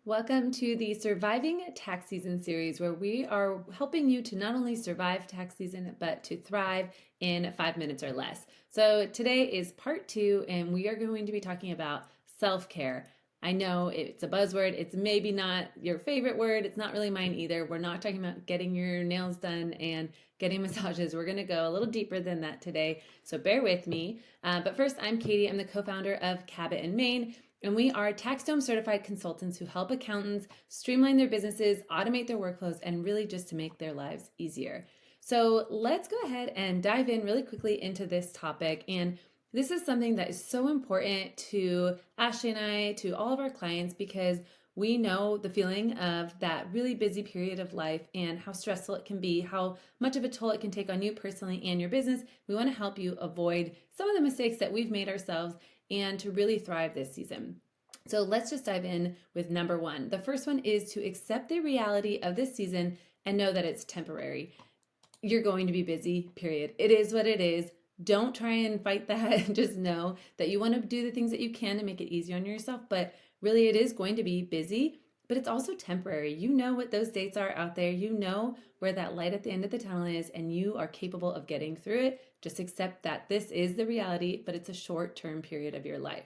Welcome to the Surviving Tax Season series, where we are helping you to not only survive tax season, but to thrive in 5 minutes or less. So today is part 2, and we are going to be talking about self-care. I know it's a buzzword. It's maybe not your favorite word. It's not really mine either. We're not talking about getting your nails done and getting massages. We're going to go a little deeper than that today. So bear with me. But first, I'm Katie. I'm the co-founder of Cabot and Maine. And we are TaxDome certified consultants who help accountants streamline their businesses, automate their workflows, and really just to make their lives easier. So let's go ahead and dive in really quickly into this topic. And this is something that is so important to Ashley and I, to all of our clients, because we know the feeling of that really busy period of life and how stressful it can be, how much of a toll it can take on you personally and your business. We want to help you avoid some of the mistakes that we've made ourselves and to really thrive this season. So let's just dive in with number 1. The first one is to accept the reality of this season and know that it's temporary. You're going to be busy, period. It is what it is. Don't try and fight that. Just know that you want to do the things that you can to make it easier on yourself, but really it is going to be busy, but it's also temporary. You know what those dates are out there. You know where that light at the end of the tunnel is, and you are capable of getting through it. Just accept that this is the reality, but it's a short-term period of your life.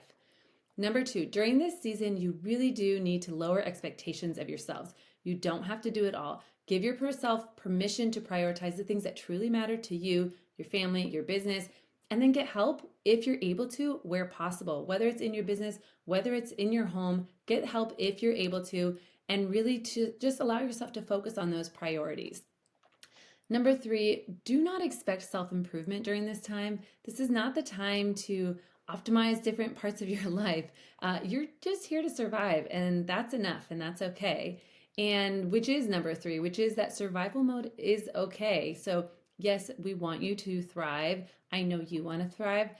Number 2, during this season, you really do need to lower expectations of yourselves. You don't have to do it all. Give yourself permission to prioritize the things that truly matter to you, your family, your business, and then get help if you're able to where possible, whether it's in your business, whether it's in your home. Get help if you're able to, and really to just allow yourself to focus on those priorities. Number 3, do not expect self-improvement during this time. This is not the time to optimize different parts of your life. You're just here to survive, and that's enough, and that's okay. And which is number 3, which is that survival mode is okay. So yes, we want you to thrive. I know you want to thrive,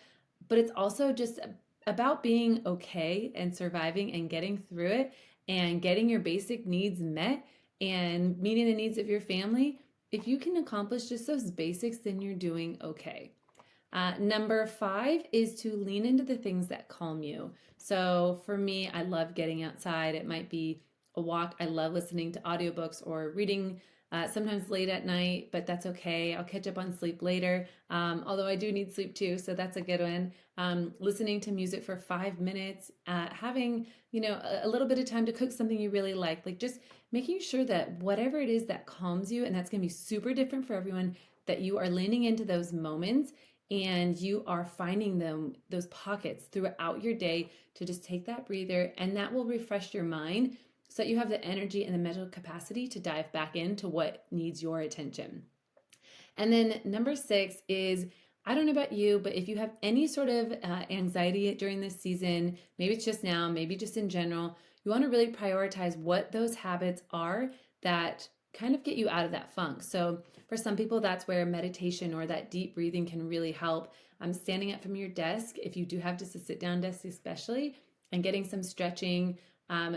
but it's also just about being okay and surviving and getting through it and getting your basic needs met and meeting the needs of your family. If you can accomplish just those basics, then you're doing okay. Number 5 is to lean into the things that calm you. So for me, I love getting outside. It might be a walk. I love listening to audiobooks or reading sometimes late at night, but that's okay. I'll catch up on sleep later, although I do need sleep too, so that's a good one. Listening to music for 5 minutes, having a little bit of time to cook something you really like just making sure that whatever it is that calms you, and that's going to be super different for everyone, that you are leaning into those moments and you are finding those pockets throughout your day to just take that breather, and that will refresh your mind so that you have the energy and the mental capacity to dive back into what needs your attention. And then number 6 is, I don't know about you, but if you have any sort of anxiety during this season, maybe it's just now, maybe just in general, you want to really prioritize what those habits are that kind of get you out of that funk. So for some people, that's where meditation or that deep breathing can really help. Standing up from your desk, if you do have just a sit-down desk especially, and getting some stretching.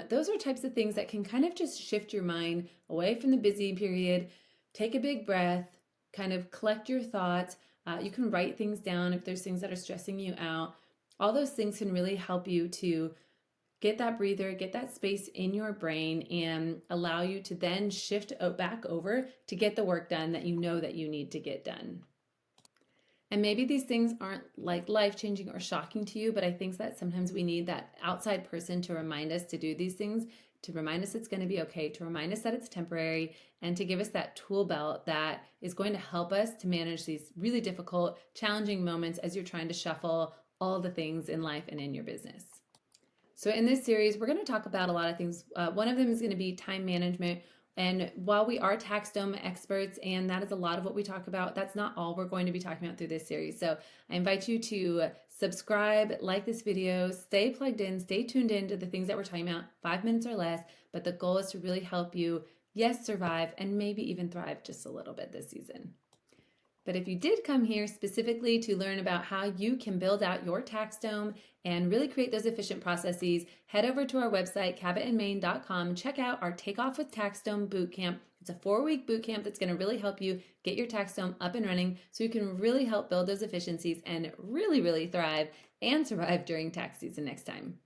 Those are types of things that can kind of just shift your mind away from the busy period. Take a big breath, kind of collect your thoughts. You can write things down if there's things that are stressing you out. All those things can really help you to get that breather, get that space in your brain, and allow you to then shift back over to get the work done that you know that you need to get done. And maybe these things aren't like life-changing or shocking to you, but I think that sometimes we need that outside person to remind us to do these things, to remind us it's going to be okay, to remind us that it's temporary, and to give us that tool belt that is going to help us to manage these really difficult, challenging moments as you're trying to shuffle all the things in life and in your business. So in this series, we're going to talk about a lot of things. One of them is going to be time management. And while we are TaxDome experts, and that is a lot of what we talk about, that's not all we're going to be talking about through this series. So I invite you to subscribe, like this video, stay plugged in, stay tuned in to the things that we're talking about, 5 minutes or less. But the goal is to really help you, yes, survive, and maybe even thrive just a little bit this season. But if you did come here specifically to learn about how you can build out your TaxDome and really create those efficient processes, head over to our website, cabotandmaine.com. Check out our Take Off with TaxDome Bootcamp. It's a 4-week bootcamp that's going to really help you get your TaxDome up and running so you can really help build those efficiencies and really, really thrive and survive during tax season next time.